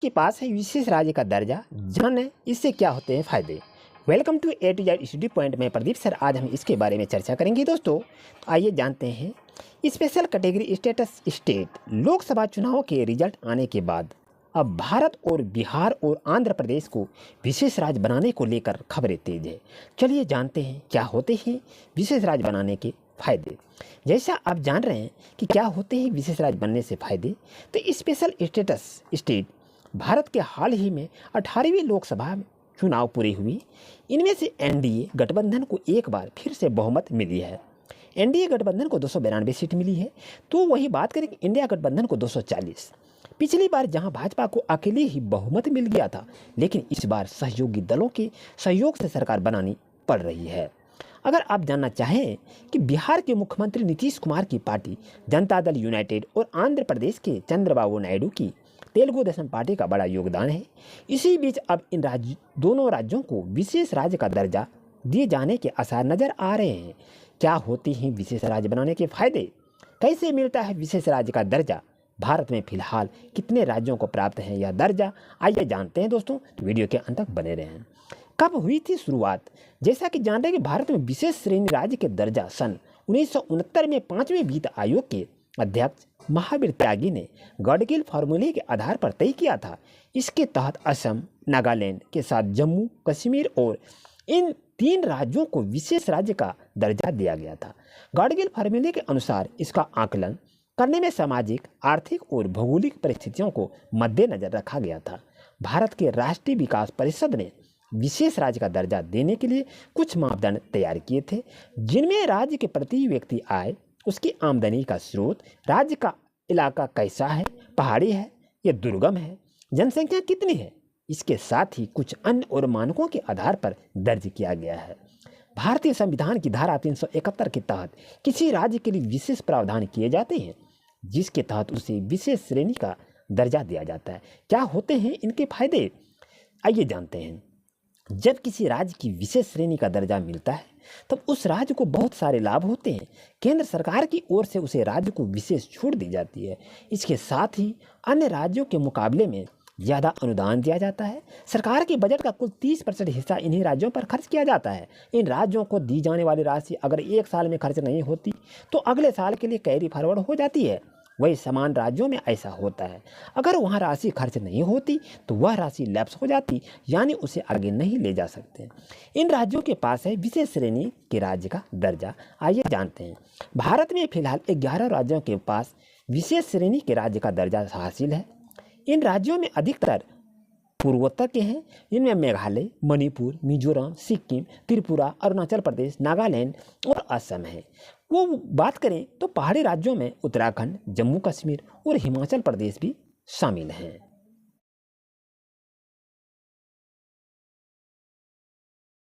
के पास है विशेष राज्य का दर्जा, जानें इससे क्या होते हैं फायदे। Welcome to A to Z study point में प्रदीप सर। आज हम इसके बारे में चर्चा करेंगे दोस्तों। आइए जानते हैं। Special category status state. Lok Sabha चुनाव के रिजल्ट आने के बाद अब भारत और बिहार और आंध्र प्रदेश को विशेष राज्य बनाने को लेकर खबरें तेज है। चलिए जानते हैं क्या होते हैं विशेष राज्य बनाने के फायदे। जैसा आप जान रहे हैं कि क्या होते हैं विशेष राज्य बनने से फायदे, तो स्पेशल स्टेटस स्टेट भारत के हाल ही में 18वीं लोकसभा चुनाव पूरी हुई। इनमें से एनडीए गठबंधन को एक बार फिर से बहुमत मिली है। एनडीए गठबंधन को 292 सीट मिली है। तो वही बात करें कि इंडिया गठबंधन को 240। पिछली बार जहां भाजपा को अकेले ही बहुमत मिल गया था, लेकिन इस बार सहयोगी दलों के सहयोग से सरकार बनानी पड़ रही है। अगर आप जानना चाहें कि बिहार के मुख्यमंत्री नीतीश कुमार की पार्टी जनता दल यूनाइटेड और आंध्र प्रदेश के चंद्रबाबू नायडू की तेलुगु देशम पार्टी का बड़ा योगदान है। इसी बीच अब इन दोनों राज्यों को विशेष राज्य का दर्जा दिए जाने के आसार नजर आ रहे हैं। क्या होते हैं विशेष राज्य बनाने के फायदे, कैसे मिलता है विशेष राज्य का दर्जा, भारत में फिलहाल कितने राज्यों को प्राप्त है यह दर्जा, आइए जानते हैं दोस्तों। तो वीडियो के अंत तक बने रहें। कब हुई थी शुरुआत? जैसा कि जानते हैं कि भारत में विशेष श्रेणी राज्य के दर्जा सन 1969 में 5वें वित्त आयोग के अध्यक्ष महावीर त्यागी ने गडगिल फार्मूले के आधार पर तय किया था। इसके तहत असम, नागालैंड के साथ जम्मू कश्मीर और इन 3 राज्यों को विशेष राज्य का दर्जा दिया गया था। गडगिल फार्मूले के अनुसार इसका आकलन करने में सामाजिक, आर्थिक और भौगोलिक परिस्थितियों को मद्देनजर रखा गया था। भारत के राष्ट्रीय विकास परिषद ने विशेष राज्य का दर्जा देने के लिए कुछ मापदंड तैयार किए थे, जिनमें राज्य के प्रति व्यक्ति आय, उसकी आमदनी का स्रोत, राज्य का इलाका कैसा है, पहाड़ी है या दुर्गम है, जनसंख्या कितनी है, इसके साथ ही कुछ अन्य और मानकों के आधार पर दर्ज किया गया है। भारतीय संविधान की धारा 371 के तहत किसी राज्य के लिए विशेष प्रावधान किए जाते हैं, जिसके तहत उसे विशेष श्रेणी का दर्जा दिया जाता है। क्या होते हैं इनके फायदे, आइए जानते हैं। जब किसी राज्य की विशेष श्रेणी का दर्जा मिलता है तब उस राज्य को बहुत सारे लाभ होते हैं। केंद्र सरकार की ओर से उसे राज्य को विशेष छूट दी जाती है। इसके साथ ही अन्य राज्यों के मुकाबले में ज़्यादा अनुदान दिया जाता है। सरकार के बजट का कुल 30% हिस्सा इन्हीं राज्यों पर खर्च किया जाता है। इन राज्यों को दी जाने वाली राशि अगर एक साल में खर्च नहीं होती तो अगले साल के लिए कैरी फॉरवर्ड हो जाती है। वही समान राज्यों में ऐसा होता है। अगर वहाँ राशि खर्च नहीं होती तो वह राशि लैप्स हो जाती, यानी उसे आगे नहीं ले जा सकते। इन राज्यों के पास है विशेष श्रेणी के राज्य का दर्जा। आइए जानते हैं। भारत में फिलहाल 11 राज्यों के पास विशेष श्रेणी के राज्य का दर्जा हासिल है। इन राज्यों में अधिकतर पूर्वोत्तर के हैं। इनमें मेघालय, मणिपुर, मिजोरम, सिक्किम, त्रिपुरा, अरुणाचल प्रदेश, नागालैंड और असम है। वो बात करें तो पहाड़ी राज्यों में उत्तराखंड, जम्मू कश्मीर और हिमाचल प्रदेश भी शामिल हैं।